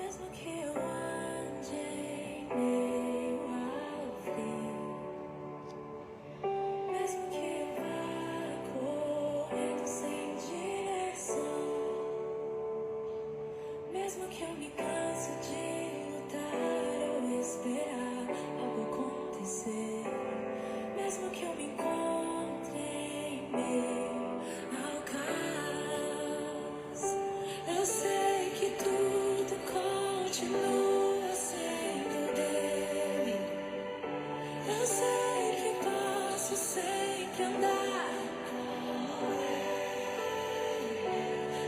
Mesmo que eu ande em meio ao frio, mesmo que eu vá correndo sem direção, mesmo que eu me canse de lutar ou esperar algo acontecer, mesmo que eu me encontre em meio ao caos, eu sei que tudo continua sendo dele. Eu sei que posso sempre andar com ele.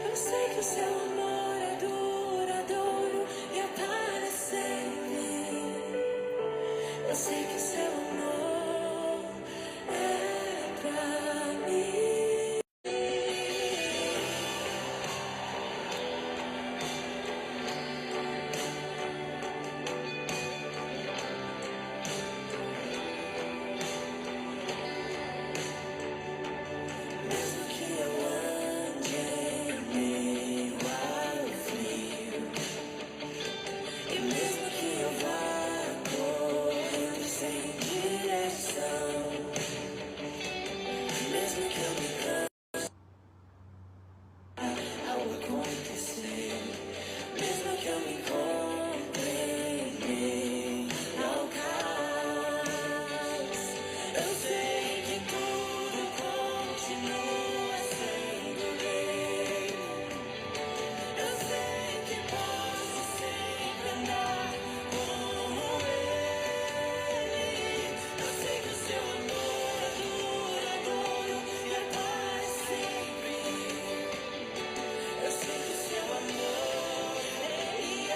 Eu sei que o seu amor é duradouro e é para sempre. Eu sei que o seu amor é pra mim. Mesmo que eu ande em meio ao frio, e mesmo que eu vá correndo sem direção, mesmo que eu me canse ao acontecer, mesmo que eu me encontre em meio ao caos, eu sei que tudo continua sendo bem. Eu sei que posso sempre andar com ele. Eu sei que o seu amor é duradouro e é para sempre. Eu sei que o seu amor, ele é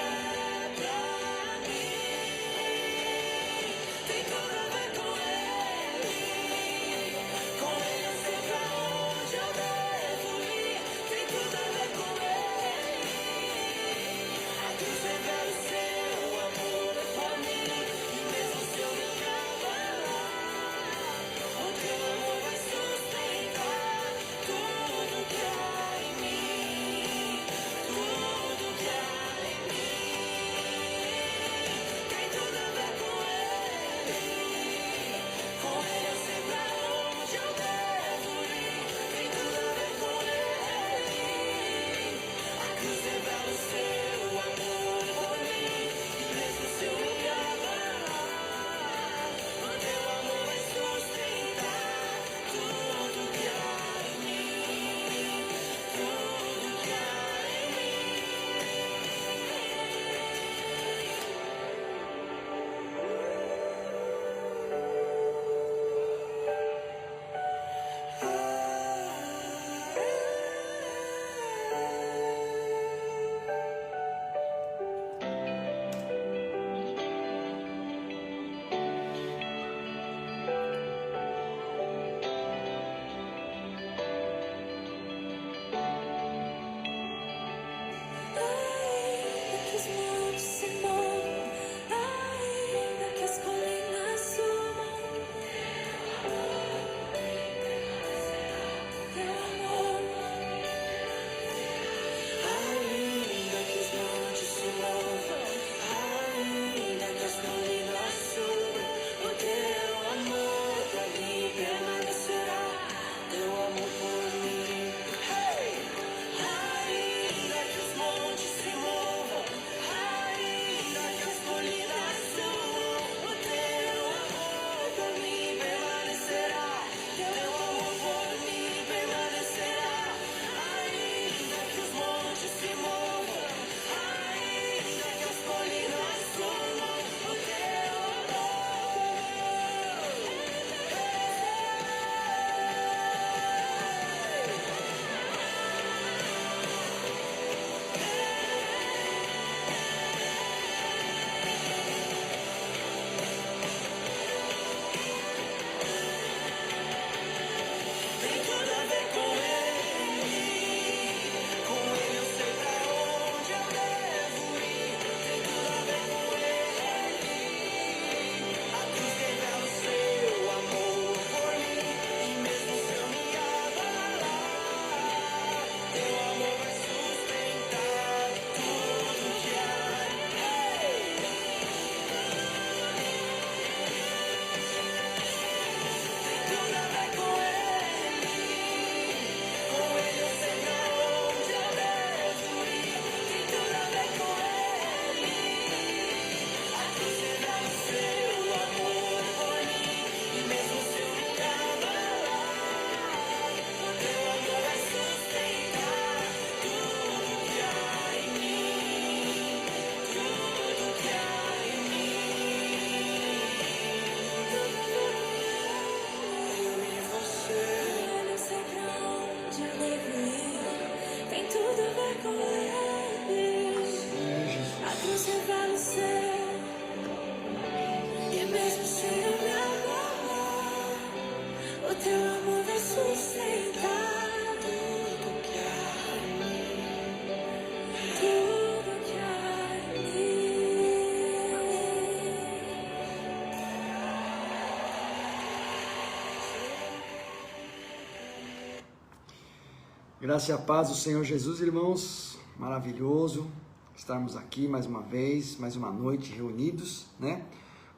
Graça e a paz do Senhor Jesus, irmãos. Maravilhoso estarmos aqui mais uma vez, mais uma noite reunidos, né?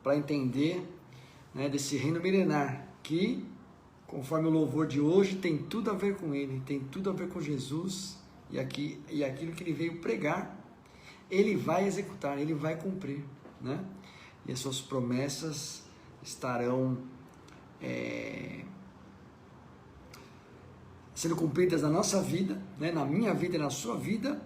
Para entender, né, desse reino milenar que, conforme o louvor de hoje, tem tudo a ver com ele, tem tudo a ver com Jesus e aquilo que ele veio pregar, ele vai executar, ele vai cumprir, né? E as suas promessas estarão sendo cumpridas na nossa vida, né? Na minha vida e na sua vida,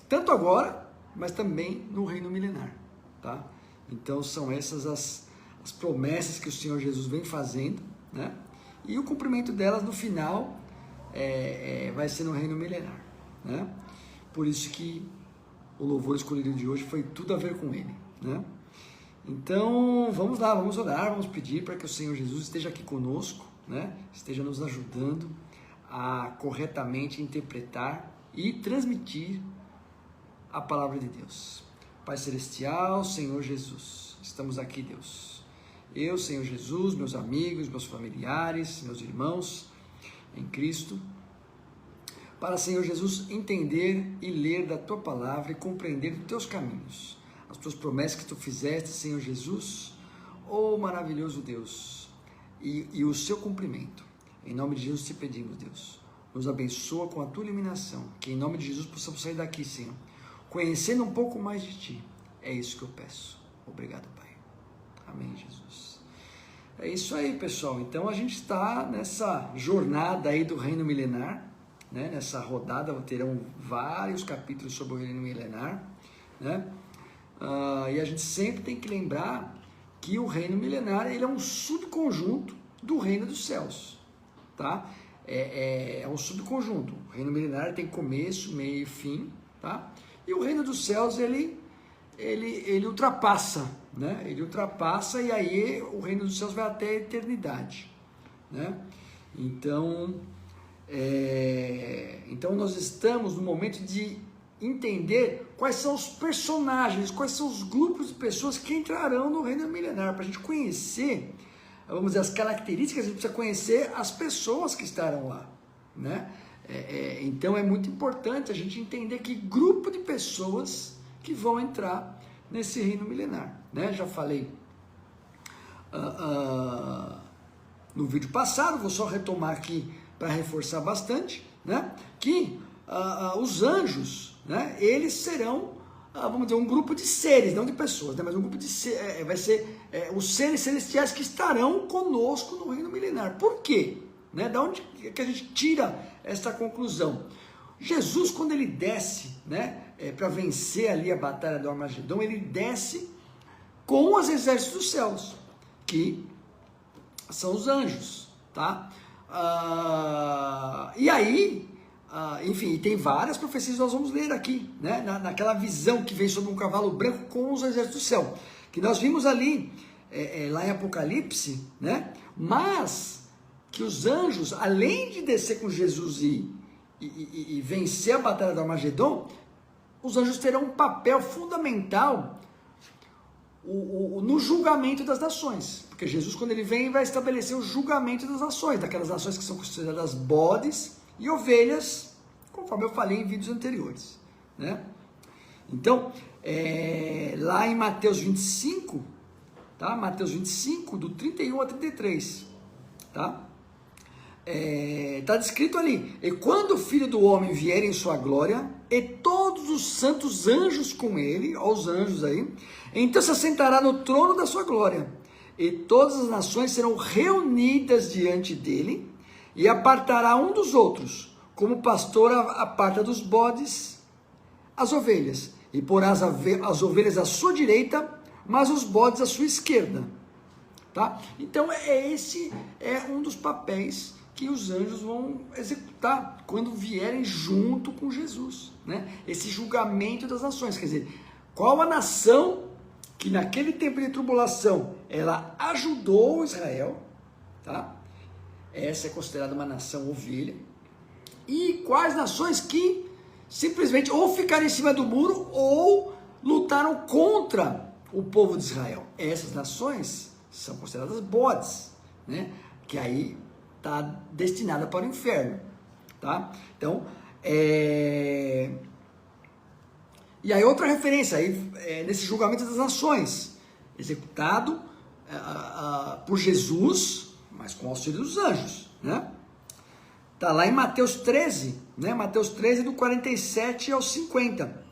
tanto agora, mas também no reino milenar, tá? Então são essas as promessas que o Senhor Jesus vem fazendo, né? E o cumprimento delas no final vai ser no reino milenar, né? Por isso que o louvor escolhido de hoje foi tudo a ver com ele, né? Então vamos lá, vamos orar, vamos pedir para que o Senhor Jesus esteja aqui conosco, né? Esteja nos ajudando a corretamente interpretar e transmitir a palavra de Deus. Pai Celestial, Senhor Jesus, estamos aqui, Deus. Eu, Senhor Jesus, meus amigos, meus familiares, meus irmãos em Cristo, para, Senhor Jesus, entender e ler da Tua palavra e compreender os Teus caminhos, as Tuas promessas que Tu fizeste, Senhor Jesus, oh maravilhoso Deus, e o Seu cumprimento. Em nome de Jesus te pedimos, Deus, nos abençoa com a Tua iluminação, que em nome de Jesus possamos sair daqui, Senhor, conhecendo um pouco mais de Ti. É isso que eu peço. Obrigado, Pai. Amém, Jesus. É isso aí, pessoal. Então a gente está nessa jornada aí do reino milenar, né? Nessa rodada terão vários capítulos sobre o reino milenar, né? E a gente sempre tem que lembrar que o reino milenar ele é um subconjunto do reino dos céus, tá? É um subconjunto. O reino milenar tem começo, meio e fim, tá? E o reino dos céus ele ultrapassa, né? Ele ultrapassa e aí o reino dos céus vai até a eternidade, né? Então nós estamos no momento de entender quais são os personagens, quais são os grupos de pessoas que entrarão no reino milenar. Para a gente conhecer, vamos dizer, as características, a gente precisa conhecer as pessoas que estarão lá, né? Então é muito importante a gente entender que grupo de pessoas que vão entrar nesse reino milenar, né? Já falei no vídeo passado, vou só retomar aqui para reforçar bastante, né? Que os anjos, né? Eles serão, vamos dizer, um grupo de seres, não de pessoas, né? Mas um grupo de seres, vai ser os seres celestiais que estarão conosco no reino milenar. Por quê? Né? Da onde que a gente tira essa conclusão? Jesus, quando ele desce, né, para vencer ali a batalha do Armagedon, ele desce com os exércitos dos céus, que são os anjos, tá? E aí, enfim, tem várias profecias que nós vamos ler aqui, né? Naquela visão que vem sobre um cavalo branco com os exércitos do céu, que nós vimos ali, lá em Apocalipse, né? Mas que os anjos, além de descer com Jesus e vencer a batalha do Armagedon, os anjos terão um papel fundamental no julgamento das nações, porque Jesus, quando ele vem, vai estabelecer o julgamento das nações, daquelas nações que são consideradas bodes e ovelhas, conforme eu falei em vídeos anteriores, né? Então, lá em Mateus 25, tá? Mateus 25, do 31 a 33, tá? Está descrito ali: e quando o Filho do Homem vier em sua glória, e todos os santos anjos com ele, ó, os anjos aí, então se assentará no trono da sua glória, e todas as nações serão reunidas diante dele, e apartará um dos outros, como o pastor aparta dos bodes as ovelhas, e porá as ovelhas à sua direita, mas os bodes à sua esquerda, tá? Então esse é um dos papéis que os anjos vão executar quando vierem junto com Jesus, né? Esse julgamento das nações, quer dizer, qual a nação que naquele tempo de tribulação ela ajudou Israel, tá? Essa é considerada uma nação ovelha. E quais nações que simplesmente ou ficaram em cima do muro ou lutaram contra o povo de Israel. Essas nações são consideradas bodes, né? Que aí está destinada para o inferno. tá? Então, e aí outra referência, aí, nesse julgamento das nações, executado por Jesus, mas com auxílio dos anjos, né? Tá lá em Mateus 13, né? Mateus 13 do 47 ao 50.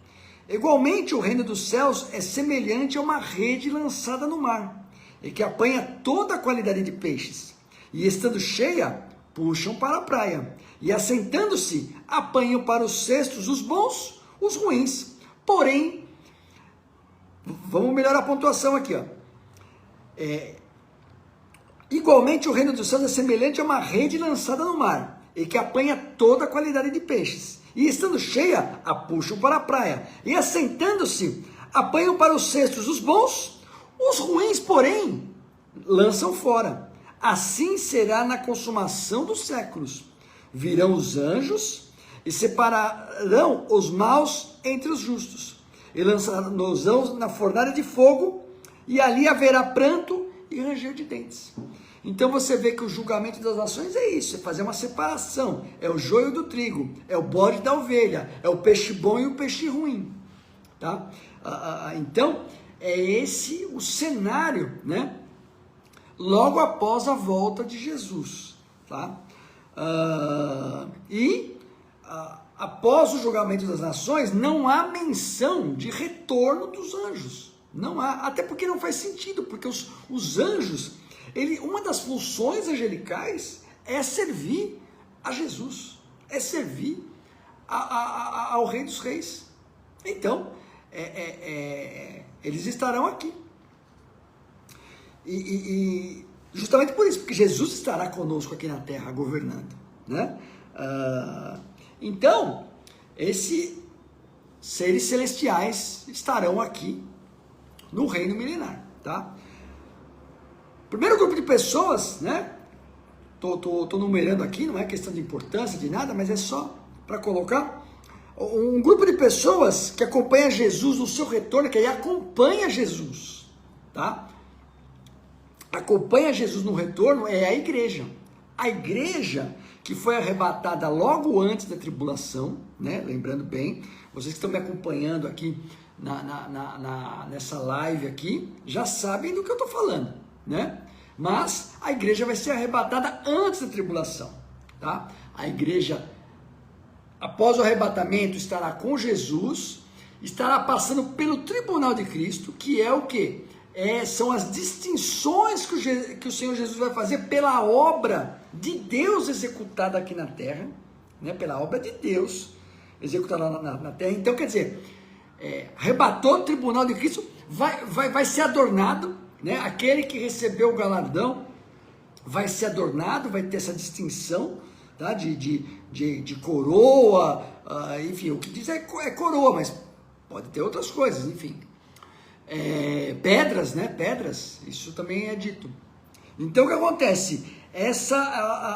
Igualmente o reino dos céus é semelhante a uma rede lançada no mar, e que apanha toda a qualidade de peixes, e estando cheia, puxam para a praia, e assentando-se, apanham para os cestos os bons, os ruins. Porém, vamos melhorar a pontuação aqui, ó. Igualmente o reino dos céus é semelhante a uma rede lançada no mar, e que apanha toda a qualidade de peixes, e estando cheia, a puxam para a praia, e assentando-se, apanham para os cestos os bons, os ruins, porém, lançam fora. Assim será na consumação dos séculos. Virão os anjos e separarão os maus entre os justos, e lançarão-nos na fornalha de fogo, e ali haverá pranto e ranger de dentes. Então você vê que o julgamento das nações é isso, é fazer uma separação, é o joio do trigo, é o bode da ovelha, é o peixe bom e o peixe ruim, tá? Então, é esse o cenário, né? Logo após a volta de Jesus, tá? Após o julgamento das nações, não há menção de retorno dos anjos, não há, até porque não faz sentido, porque os anjos, uma das funções angelicais é servir a Jesus, é servir ao Rei dos Reis. Então, eles estarão aqui. E justamente por isso, porque Jesus estará conosco aqui na terra, governando, né? Então, esses seres celestiais estarão aqui no reino milenar, tá? Primeiro grupo de pessoas, né? Tô numerando aqui, não é questão de importância, de nada, mas é só para colocar. Um grupo de pessoas que acompanha Jesus no seu retorno, que aí acompanha Jesus, tá? Acompanha Jesus no retorno é a igreja. A igreja que foi arrebatada logo antes da tribulação, né? Lembrando bem, vocês que estão me acompanhando aqui nessa live aqui, já sabem do que eu estou falando, né? Mas a igreja vai ser arrebatada antes da tribulação, tá? A igreja, após o arrebatamento, estará com Jesus, estará passando pelo tribunal de Cristo, que é o quê? São as distinções que o Senhor Jesus vai fazer pela obra de Deus executada aqui na terra, né? Pela obra de Deus executada na terra. Então, quer dizer, arrebatou o tribunal de Cristo, vai ser adornado, né? Aquele que recebeu o galardão vai ser adornado, vai ter essa distinção, tá? de coroa, enfim, o que diz é coroa, mas pode ter outras coisas, enfim. Pedras, né? Pedras, isso também é dito. Então o que acontece?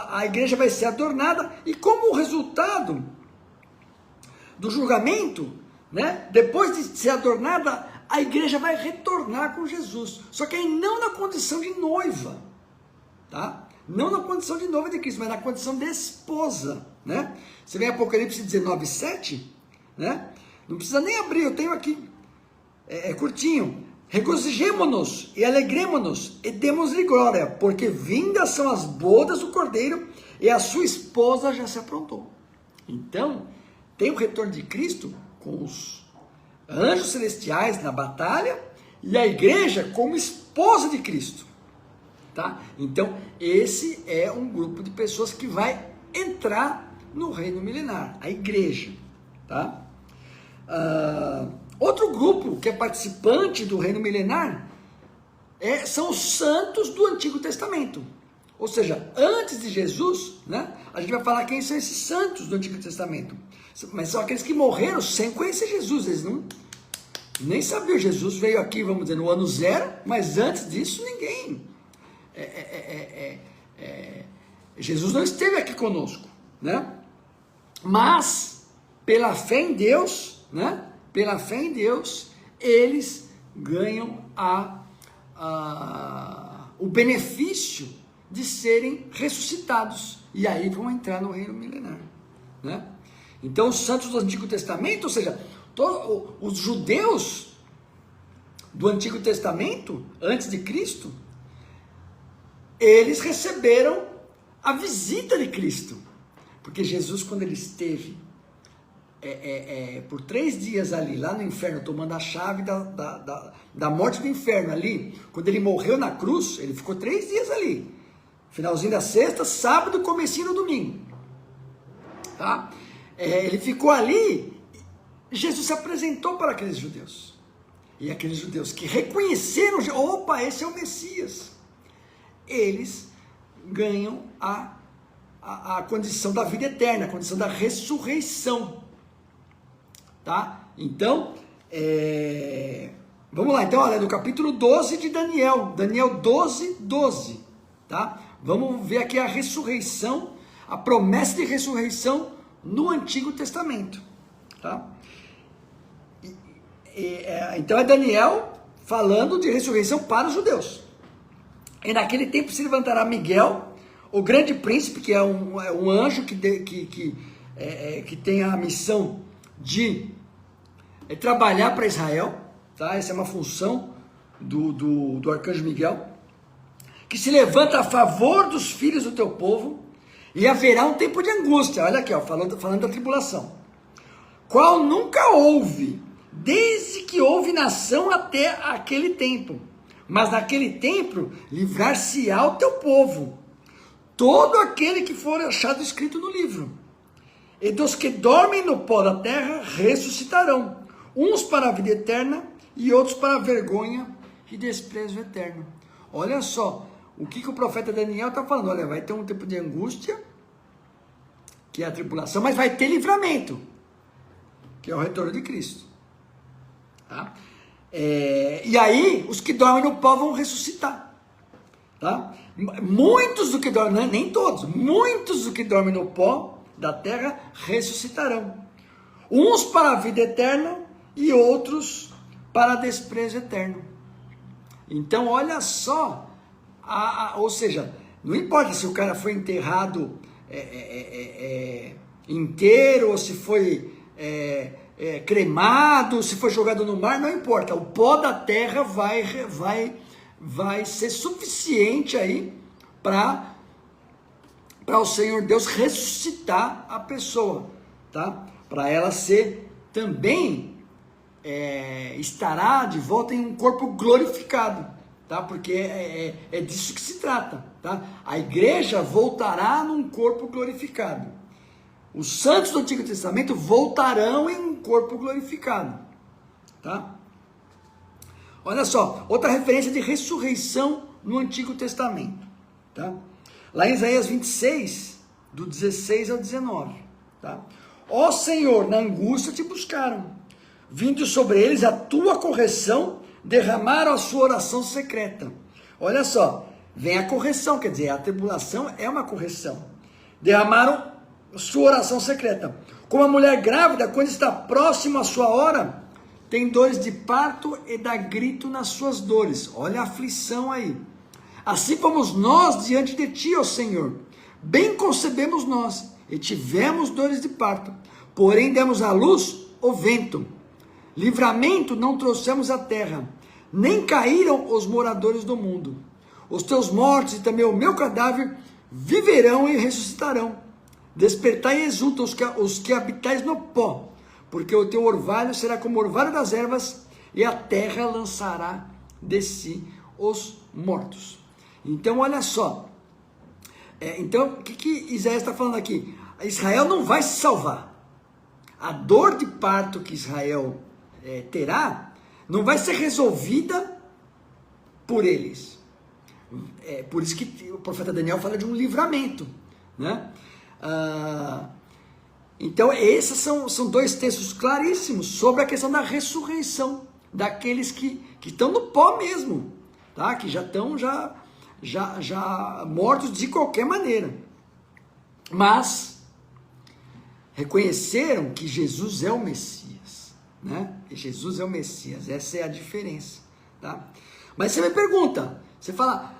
A igreja vai ser adornada, e como resultado do julgamento, né? Depois de ser adornada, a igreja vai retornar com Jesus, só que aí não na condição de noiva, tá? Não na condição de noiva de Cristo, mas na condição de esposa, né? Você vê em Apocalipse 19:7, né? Não precisa nem abrir, eu tenho aqui, curtinho. Regozijemo-nos e alegremo-nos e demos-lhe glória, porque vindas são as bodas do Cordeiro e a sua esposa já se aprontou. Então, tem o retorno de Cristo com os anjos celestiais na batalha e a igreja como esposa de Cristo, tá? Então, esse é um grupo de pessoas que vai entrar no reino milenar, a igreja, tá? Outro grupo que é participante do reino milenar são os santos do Antigo Testamento. Ou seja, antes de Jesus, né, a gente vai falar quem são esses santos do Antigo Testamento. Mas são aqueles que morreram sem conhecer Jesus. Eles nem sabiam. Jesus veio aqui, vamos dizer, no ano 0, mas antes disso ninguém. Jesus não esteve aqui conosco, né? Mas, pela fé em Deus, né? Pela fé em Deus, eles ganham o benefício de serem ressuscitados. E aí vão entrar no reino milenar, né? Então, os santos do Antigo Testamento, ou seja, os judeus do Antigo Testamento, antes de Cristo, eles receberam a visita de Cristo. Porque Jesus, quando ele esteve por 3 dias ali, lá no inferno, tomando a chave da morte do inferno ali, quando ele morreu na cruz, ele ficou 3 dias ali. Finalzinho da sexta, sábado, comecinho do domingo. Tá? Ele ficou ali, Jesus se apresentou para aqueles judeus. E aqueles judeus que reconheceram, opa, esse é o Messias. Eles ganham a condição da vida eterna, a condição da ressurreição. Tá? Então, vamos lá. Então, olha, no capítulo 12 de Daniel. Daniel 12, 12. Tá? Vamos ver aqui a ressurreição, a promessa de ressurreição no Antigo Testamento. Tá? Então é Daniel falando de ressurreição para os judeus. E naquele tempo se levantará Miguel, o grande príncipe, que é um anjo que tem a missão de trabalhar para Israel. Tá? Essa é uma função do arcanjo Miguel, que se levanta a favor dos filhos do teu povo, e haverá um tempo de angústia. Olha aqui, ó, falando da tribulação, qual nunca houve, desde que houve nação até aquele tempo. Mas naquele tempo livrar-se-á o teu povo, todo aquele que for achado escrito no livro. E dos que dormem no pó da terra ressuscitarão, uns para a vida eterna e outros para a vergonha e desprezo eterno. Olha só, o que o profeta Daniel está falando? Olha, vai ter um tempo de angústia, que é a tribulação, mas vai ter livramento, que é o retorno de Cristo. Tá? E aí, os que dormem no pó vão ressuscitar. Tá? Muitos do que dormem, nem todos, muitos do que dormem no pó da terra ressuscitarão. Uns para a vida eterna e outros para desprezo eterno. Então, olha só, ou seja, não importa se o cara foi enterrado inteiro, ou se foi cremado, se foi jogado no mar, não importa. O pó da terra vai ser suficiente aí para o Senhor Deus ressuscitar a pessoa, tá? Para ela ser também estará de volta em um corpo glorificado, tá? Porque é disso que se trata, tá? A igreja voltará num corpo glorificado. Os santos do Antigo Testamento voltarão em um corpo glorificado, tá? Olha só, outra referência de ressurreição no Antigo Testamento, tá? Lá em Isaías 26, do 16 ao 19, tá? Ó Senhor, na angústia te buscaram, vindo sobre eles a tua correção, derramaram a sua oração secreta. Olha só, vem a correção, quer dizer, a tribulação é uma correção. Derramaram sua oração secreta. Como a mulher grávida, quando está próximo à sua hora, tem dores de parto e dá grito nas suas dores. Olha a aflição aí. Assim fomos nós diante de ti, ó Senhor. Bem concebemos nós e tivemos dores de parto. Porém demos à luz o vento. Livramento não trouxemos à terra, nem caíram os moradores do mundo. Os teus mortos e também o meu cadáver viverão e ressuscitarão. Despertai e exultam os que habitais no pó, porque o teu orvalho será como o orvalho das ervas, e a terra lançará de si os mortos. Então, olha só. Então, o que Isaías está falando aqui? Israel não vai se salvar. A dor de parto que Israel terá, não vai ser resolvida por eles. Por isso que o profeta Daniel fala de um livramento, né? Então esses são dois textos claríssimos sobre a questão da ressurreição daqueles que estão no pó mesmo, tá? Que já estão já mortos de qualquer maneira, mas reconheceram que Jesus é o Messias, né? E Jesus é o Messias, essa é a diferença, tá? Mas você me pergunta, você fala,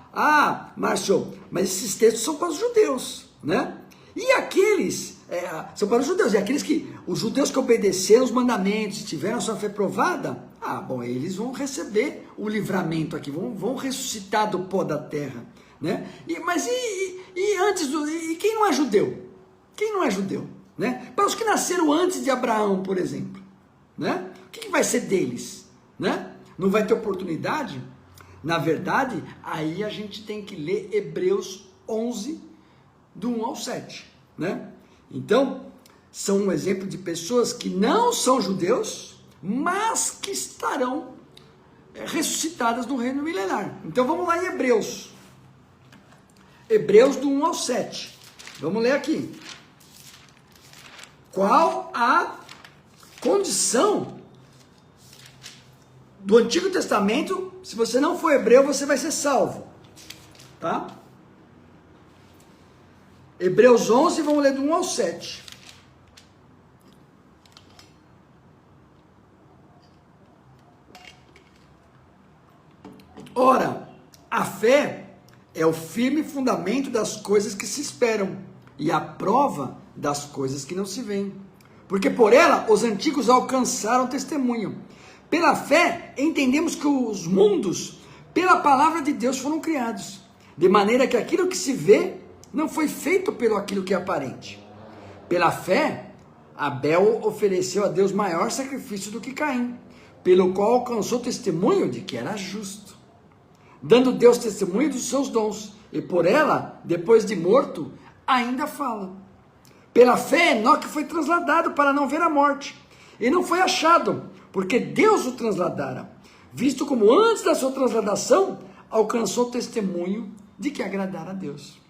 Márcio, mas esses textos são para os judeus, né? E aqueles são para os judeus. E os judeus que obedeceram os mandamentos, tiveram a sua fé provada, bom, eles vão receber o livramento aqui, vão ressuscitar do pó da terra, né? Mas e quem não é judeu? Quem não é judeu, né? Para os que nasceram antes de Abraão, por exemplo, né? O que vai ser deles, né? Não vai ter oportunidade? Na verdade, aí a gente tem que ler Hebreus 11, do 1 ao 7, né? Então, são um exemplo de pessoas que não são judeus, mas que estarão ressuscitadas no reino milenar. Então, vamos lá em Hebreus. Hebreus do 1 ao 7. Vamos ler aqui. Qual a condição do Antigo Testamento? Se você não for hebreu, você vai ser salvo, tá? Hebreus 11, vamos ler do 1 ao 7. Ora, a fé é o firme fundamento das coisas que se esperam e a prova das coisas que não se veem. Porque por ela os antigos alcançaram testemunho. Pela fé entendemos que os mundos, pela palavra de Deus, foram criados, de maneira que aquilo que se vê não foi feito pelo aquilo que é aparente. Pela fé, Abel ofereceu a Deus maior sacrifício do que Caim, pelo qual alcançou testemunho de que era justo, dando Deus testemunho dos seus dons, e por ela, depois de morto, ainda fala. Pela fé, Enoque foi trasladado para não ver a morte, e não foi achado, porque Deus o trasladara, visto como antes da sua transladação, alcançou testemunho de que agradara a Deus.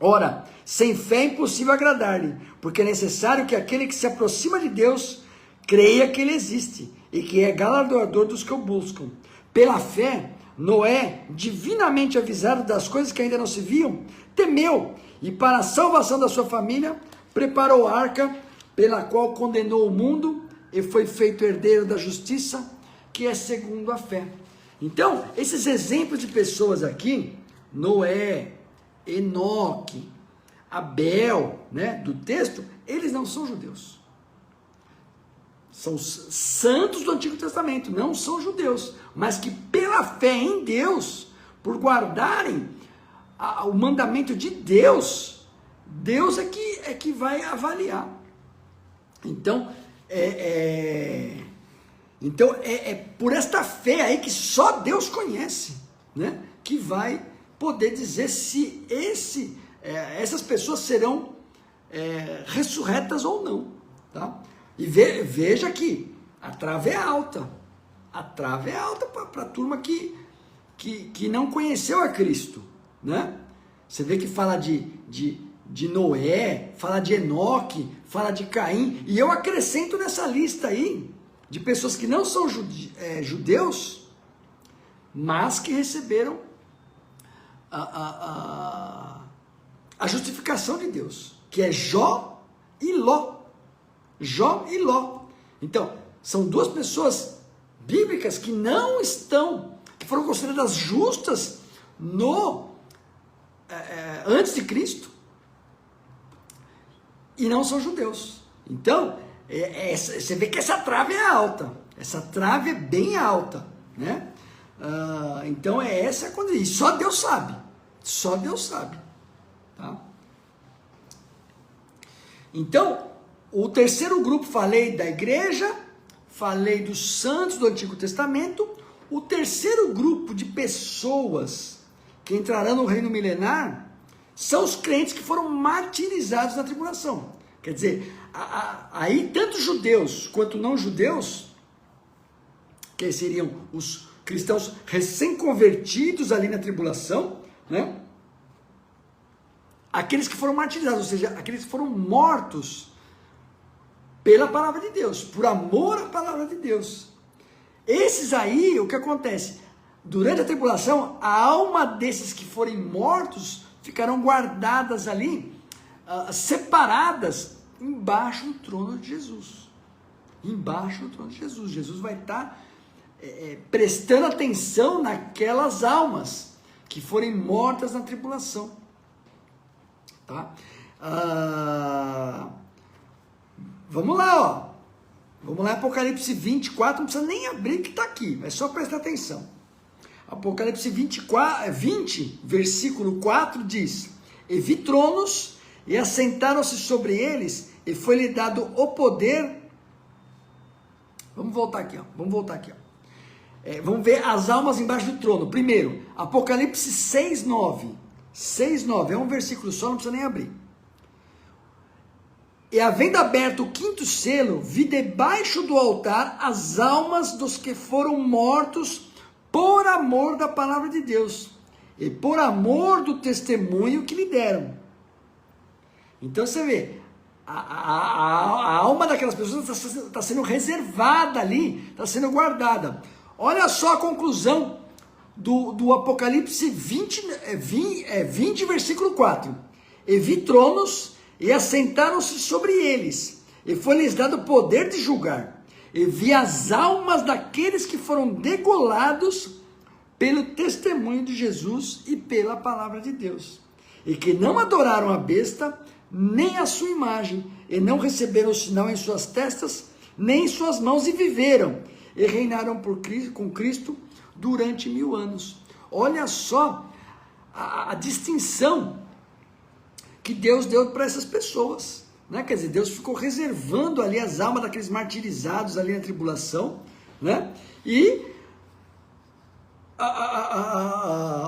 Ora, sem fé é impossível agradar-lhe, porque é necessário que aquele que se aproxima de Deus creia que ele existe e que é galardoador dos que o buscam. Pela fé, Noé, divinamente avisado das coisas que ainda não se viam, temeu e para a salvação da sua família preparou a arca, pela qual condenou o mundo e foi feito herdeiro da justiça, que é segundo a fé. Então, esses exemplos de pessoas aqui, Noé, Enoque, Abel, né, do texto, eles não são judeus. São santos do Antigo Testamento, não são judeus, mas que pela fé em Deus, por guardarem o mandamento de Deus, Deus é que vai avaliar. Então, por esta fé aí que só Deus conhece, né, que vai poder dizer se essas pessoas serão ressurretas ou não, tá? E veja que a trave é alta para a turma que não conheceu a Cristo, né? Você vê que fala de Noé, fala de Enoque, fala de Caim, e eu acrescento nessa lista aí de pessoas que não são judeus, mas que receberam a justificação de Deus, que é Jó e Ló. Jó e Ló. Então, são duas pessoas bíblicas que não estão, que foram consideradas justas antes de Cristo, e não são judeus. Então, você vê que essa trave é alta, essa trave é bem alta, né? Então essa é a condição, e só Deus sabe, tá? Então, o terceiro grupo, falei da igreja, falei dos santos do Antigo Testamento. O terceiro grupo de pessoas que entrarão no reino milenar são os crentes que foram martirizados na tribulação. Quer dizer, aí tanto judeus quanto não judeus, que seriam os cristãos recém-convertidos ali na tribulação, né? Aqueles que foram martirizados, ou seja, aqueles que foram mortos pela palavra de Deus, por amor à palavra de Deus. Esses aí, o que acontece? Durante a tribulação, a alma desses que forem mortos ficarão guardadas ali, separadas, embaixo do trono de Jesus. Embaixo do trono de Jesus. Jesus vai estar prestando atenção naquelas almas que forem mortas na tribulação. Tá? Vamos lá, ó. Vamos lá, Apocalipse 24, não precisa nem abrir que está aqui, é só prestar atenção. Apocalipse 20, versículo 4 diz: E vi tronos, e assentaram-se sobre eles, e foi-lhe dado o poder. Vamos voltar aqui, ó. Vamos ver as almas embaixo do trono. Primeiro, Apocalipse 6:9. 6:9, é um versículo só, não precisa nem abrir. E havendo aberto o quinto selo, vi debaixo do altar as almas dos que foram mortos por amor da palavra de Deus e por amor do testemunho que lhe deram. Então você vê, a alma daquelas pessoas está sendo reservada ali, está sendo guardada. Olha só a conclusão do Apocalipse 20, versículo 4. E vi tronos, e assentaram-se sobre eles, e foi-lhes dado o poder de julgar. E vi as almas daqueles que foram degolados pelo testemunho de Jesus e pela palavra de Deus, e que não adoraram a besta, nem a sua imagem, e não receberam o sinal em suas testas, nem em suas mãos, e viveram, e reinaram com Cristo durante 1000 anos. Olha só a distinção que Deus deu para essas pessoas, né? Quer dizer, Deus ficou reservando ali as almas daqueles martirizados ali na tribulação, né? E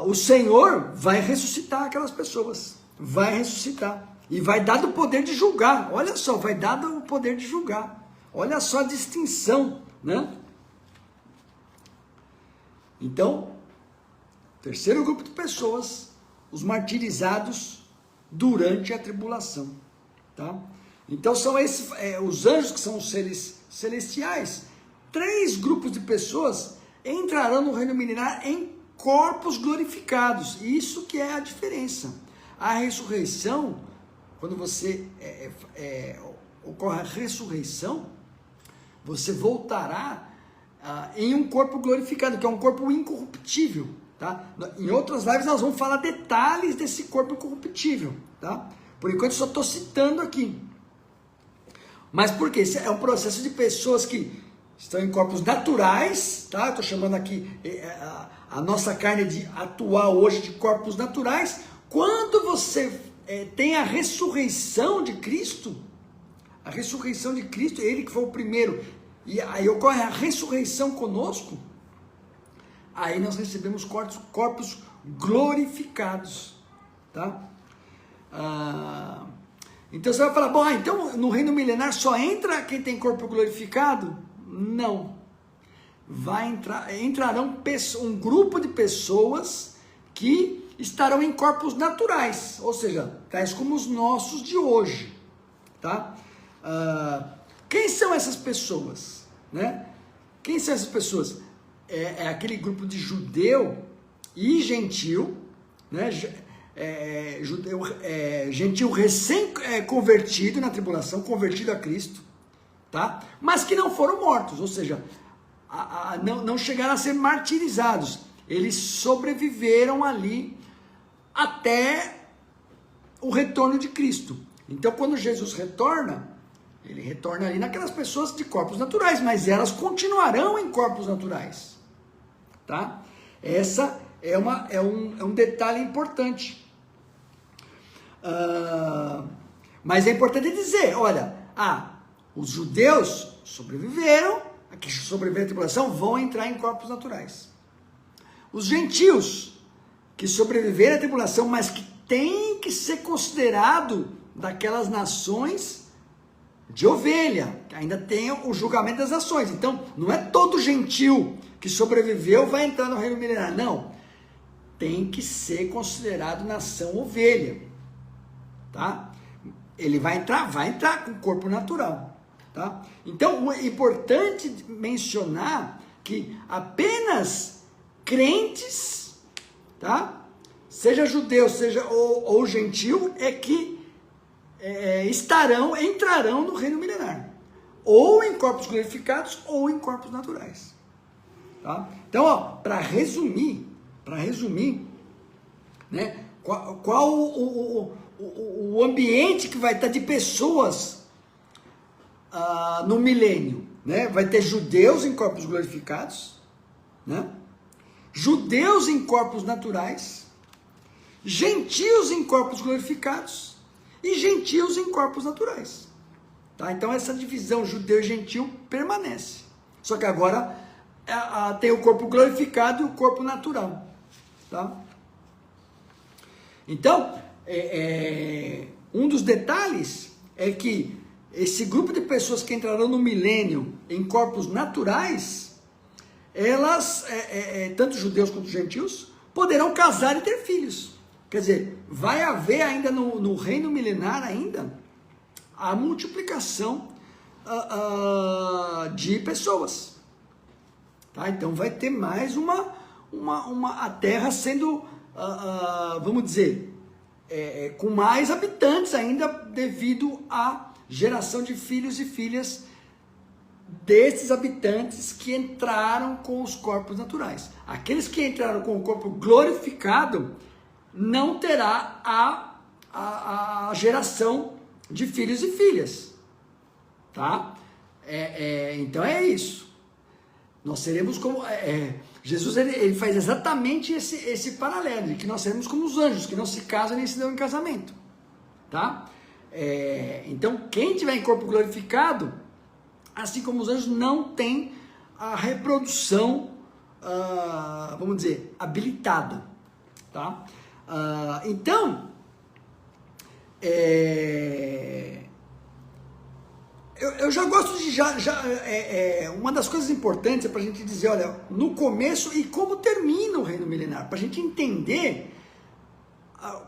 o Senhor vai ressuscitar aquelas pessoas, vai ressuscitar, e vai dar o poder de julgar. Olha só, vai dar o poder de julgar. Olha só a distinção, né? Então, terceiro grupo de pessoas, os martirizados durante a tribulação, tá? Então são esses, os anjos, que são os seres celestiais. 3 grupos de pessoas entrarão no reino milenar em corpos glorificados. Isso que é a diferença. A ressurreição, quando você ocorre a ressurreição, você voltará em um corpo glorificado, que é um corpo incorruptível, tá? Em outras lives nós vamos falar detalhes desse corpo incorruptível, tá? Por enquanto só estou citando aqui. Mas por quê? Esse é um processo de pessoas que estão em corpos naturais, tá? Estou chamando aqui a nossa carne de atual hoje de corpos naturais. Quando você tem a ressurreição de Cristo, ele que foi o primeiro, e aí ocorre a ressurreição conosco, aí nós recebemos corpos glorificados, tá? Então você vai falar, bom, então no reino milenar só entra quem tem corpo glorificado? Não. Entrarão um grupo de pessoas que estarão em corpos naturais, ou seja, tais como os nossos de hoje, tá? Quem são essas pessoas, né? Quem são essas pessoas? É aquele grupo de judeu e gentil, né? Gentil recém-convertido na tribulação, convertido a Cristo, tá? Mas que não foram mortos, ou seja, não chegaram a ser martirizados. Eles sobreviveram ali até o retorno de Cristo. Então, quando Jesus retorna, ele retorna ali naquelas pessoas de corpos naturais, mas elas continuarão em corpos naturais, tá? Essa é um detalhe importante. Mas é importante dizer, olha, os judeus sobreviveram, que sobreviveram à tribulação, vão entrar em corpos naturais. Os gentios, que sobreviveram à tribulação, mas que têm que ser considerado daquelas nações de ovelha, que ainda tem o julgamento das nações. Então, não é todo gentio que sobreviveu vai entrar no reino milenar, não. Tem que ser considerado nação ovelha, tá? Ele vai entrar com o corpo natural, tá? Então, é importante mencionar que apenas crentes, tá? Seja judeu, seja ou gentil, é que entrarão no reino milenar, ou em corpos glorificados, ou em corpos naturais, tá? Então, para resumir, né? Qual o ambiente que vai estar de pessoas no milênio, né? Vai ter judeus em corpos glorificados, né? Judeus em corpos naturais, gentios em corpos glorificados e gentios em corpos naturais. Tá? Então essa divisão judeu e gentil permanece. Só que agora tem o corpo glorificado e o corpo natural. Tá? Então, um dos detalhes é que esse grupo de pessoas que entrarão no milênio em corpos naturais, elas, tanto judeus quanto gentios, poderão casar e ter filhos. Quer dizer, vai haver ainda no reino milenar ainda a multiplicação de pessoas. Tá? Então vai ter mais a terra sendo, vamos dizer, com mais habitantes ainda devido à geração de filhos e filhas desses habitantes que entraram com os corpos naturais. Aqueles que entraram com o corpo glorificado não terá a geração de filhos e filhas, tá? Então é isso. Nós seremos como... Jesus ele faz exatamente esse paralelo, de que nós seremos como os anjos, que não se casam nem se dão em casamento, tá? Então quem tiver em corpo glorificado, assim como os anjos, não tem a reprodução, vamos dizer, habilitada, tá? Então, eu já gosto de uma das coisas importantes é para a gente dizer, olha, no começo e como termina o reino milenar, para a gente entender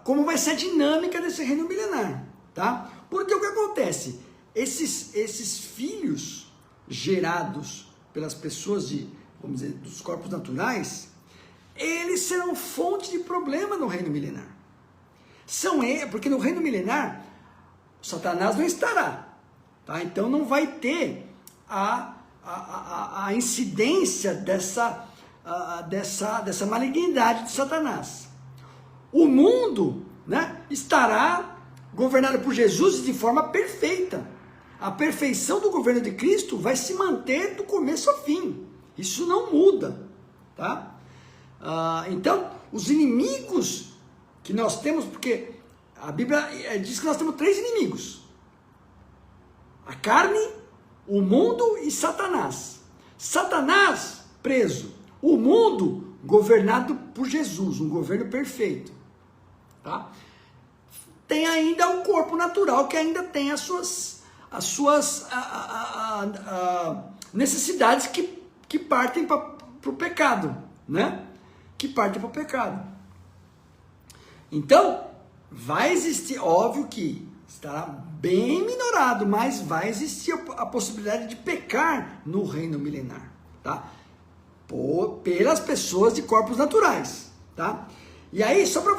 como vai ser a dinâmica desse reino milenar, tá? Porque o que acontece? Esses filhos gerados pelas pessoas vamos dizer, dos corpos naturais, eles serão fonte de problema no reino milenar. Porque no reino milenar, Satanás não estará. Tá? Então não vai ter a incidência dessa malignidade de Satanás. O mundo, né, estará governado por Jesus de forma perfeita. A perfeição do governo de Cristo vai se manter do começo ao fim. Isso não muda. Tá? Então, os inimigos que nós temos, porque a Bíblia diz que nós temos 3 inimigos: a carne, o mundo e Satanás. Satanás preso, o mundo governado por Jesus, um governo perfeito. Tá? Tem ainda o corpo natural que ainda tem as suas necessidades que partem para o pecado, né? Que partem para o pecado. Então, vai existir, óbvio que estará bem minorado, mas vai existir a possibilidade de pecar no reino milenar, tá? Pelas pessoas de corpos naturais, tá? E aí, só para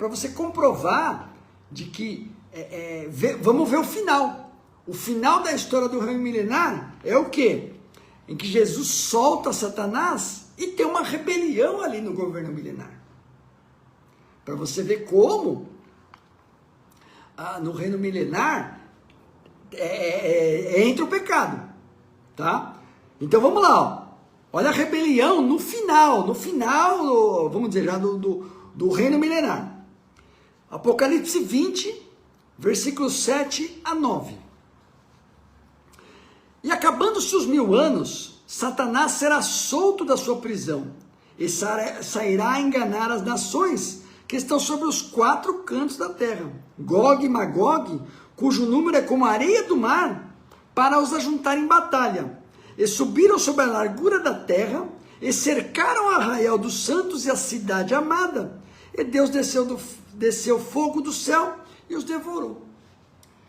você comprovar de que, vamos ver o final. O final da história do reino milenar é o quê? Em que Jesus solta Satanás e tem uma rebelião ali no governo milenar. Para você ver como no reino milenar entra o pecado, tá? Então vamos lá, ó. Olha a rebelião no final, vamos dizer, já do reino milenar. Apocalipse 20, versículos 7 a 9. E acabando-se os 1000 anos, Satanás será solto da sua prisão e sairá a enganar as nações que estão sobre os 4 cantos da terra, Gog e Magog, cujo número é como a areia do mar, para os ajuntar em batalha. E subiram sobre a largura da terra, e cercaram o arraial dos santos e a cidade amada. E Deus desceu fogo do céu e os devorou.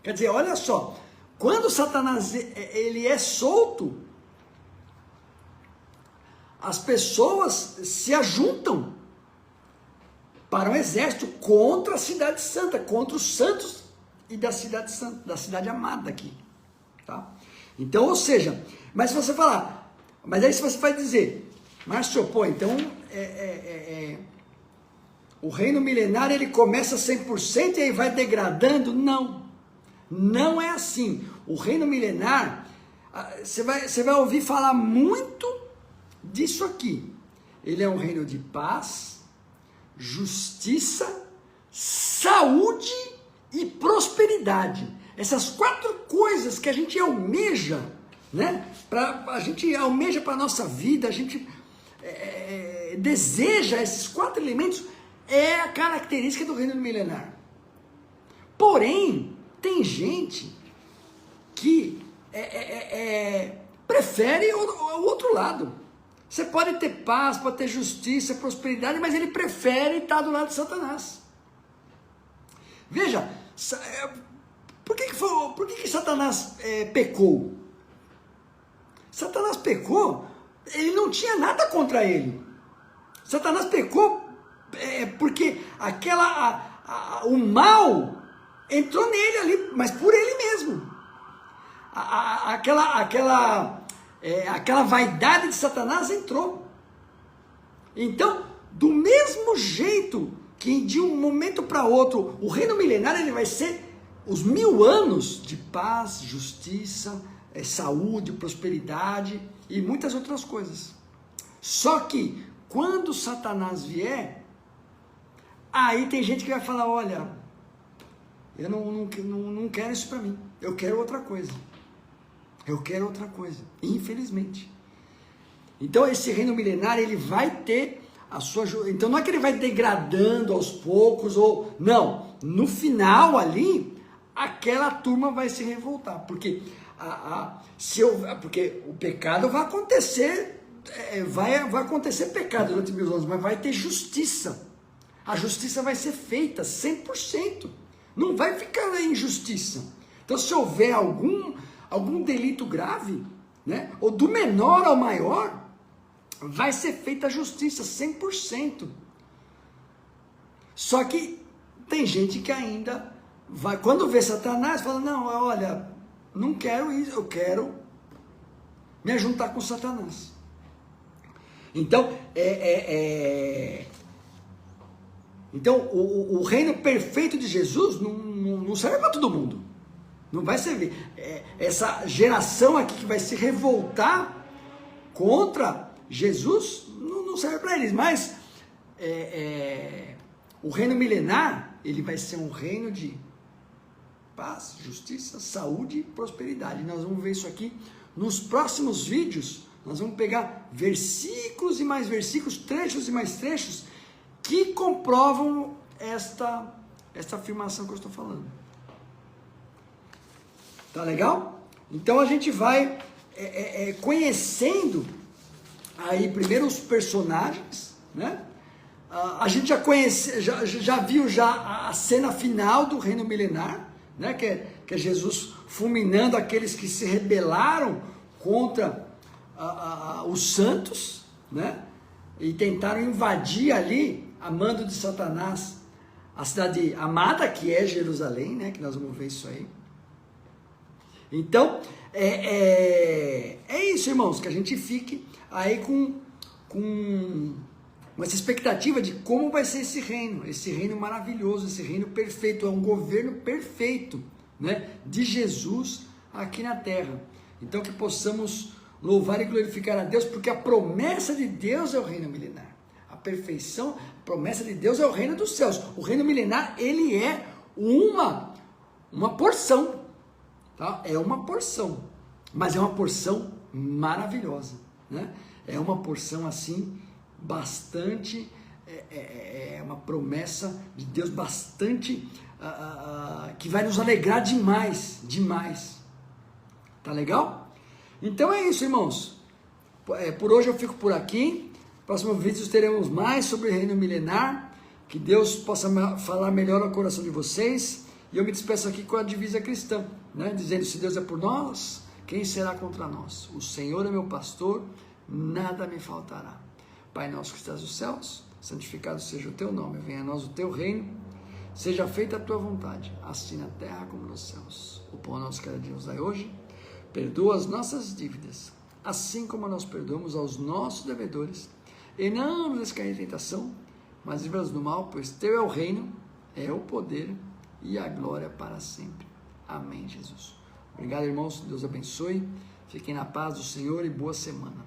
Quer dizer, olha só, quando Satanás ele é solto, as pessoas se ajuntam para um exército contra a cidade santa, contra os santos e da cidade santa, da cidade amada aqui, tá? Então, ou seja, mas se você falar, mas aí se você vai dizer, Márcio, então o reino milenar ele começa 100% e aí vai degradando? Não, Não é assim. O reino milenar, você vai ouvir falar muito disso aqui. Ele é um reino de paz, justiça, saúde e prosperidade. Essas 4 coisas que a gente almeja, né? A gente almeja para a nossa vida, a gente deseja esses 4 elementos, é a característica do reino milenar. Porém, tem gente que prefere o outro lado. Você pode ter paz, pode ter justiça, prosperidade, mas ele prefere estar do lado de Satanás. Veja, por que Satanás pecou? Satanás pecou, ele não tinha nada contra ele. Satanás pecou porque o mal entrou nele ali, mas por ele mesmo. Aquela vaidade de Satanás entrou. Então, do mesmo jeito que de um momento para outro, o reino milenar ele vai ser os 1000 anos de paz, justiça, saúde, prosperidade e muitas outras coisas. Só que quando Satanás vier, aí tem gente que vai falar, olha, eu não quero isso para mim, eu quero outra coisa. Eu quero outra coisa, infelizmente. Então esse reino milenar, ele vai ter a sua... Então não é que ele vai degradando aos poucos, ou... Não, no final ali, aquela turma vai se revoltar. Porque, porque o pecado vai acontecer, vai acontecer pecado durante 1000 anos, mas vai ter justiça. A justiça vai ser feita 100%. Não vai ficar na injustiça. Então se houver algum delito grave, né, ou do menor ao maior, vai ser feita a justiça 100%. Só que tem gente que ainda vai, quando vê Satanás, fala, não, olha, não quero isso, eu quero me juntar com Satanás. Então, então o reino perfeito de Jesus não serve para todo mundo. Não vai servir. Essa geração aqui que vai se revoltar contra Jesus, não serve para eles. Mas o reino milenar, ele vai ser um reino de paz, justiça, saúde e prosperidade. Nós vamos ver isso aqui nos próximos vídeos. Nós vamos pegar versículos e mais versículos, trechos e mais trechos, que comprovam esta afirmação que eu estou falando. Tá legal? Então a gente vai conhecendo aí primeiro os personagens, né? A gente já viu a cena final do reino milenar, né? Que é Jesus fulminando aqueles que se rebelaram contra os santos, né? E tentaram invadir ali, a mando de Satanás, a cidade amada que é Jerusalém, né? Que nós vamos ver isso aí. Então, é isso, irmãos, que a gente fique aí com essa expectativa de como vai ser esse reino maravilhoso, esse reino perfeito, é um governo perfeito, né, de Jesus aqui na terra. Então que possamos louvar e glorificar a Deus, porque a promessa de Deus é o reino milenar. A perfeição, a promessa de Deus é o reino dos céus. O reino milenar, ele é uma porção. Tá? É uma porção, mas é uma porção maravilhosa, né? É uma porção assim, bastante, uma promessa de Deus bastante, que vai nos alegrar demais, demais. Tá legal? Então é isso, irmãos. Por hoje eu fico por aqui. Próximo vídeo teremos mais sobre o reino milenar. Que Deus possa falar melhor ao coração de vocês. E eu me despeço aqui com a divisa cristã, né? Dizendo, se Deus é por nós, quem será contra nós? O Senhor é meu pastor, nada me faltará. Pai nosso que estás nos céus, santificado seja o teu nome, venha a nós o teu reino, seja feita a tua vontade, assim na terra como nos céus. O pão nosso cada dia nos dai hoje, perdoa as nossas dívidas, assim como nós perdoamos aos nossos devedores, e não nos caia em tentação, mas livra-nos do mal, pois teu é o reino, é o poder e a glória para sempre. Amém, Jesus. Obrigado, irmãos. Deus abençoe. Fiquem na paz do Senhor e boa semana.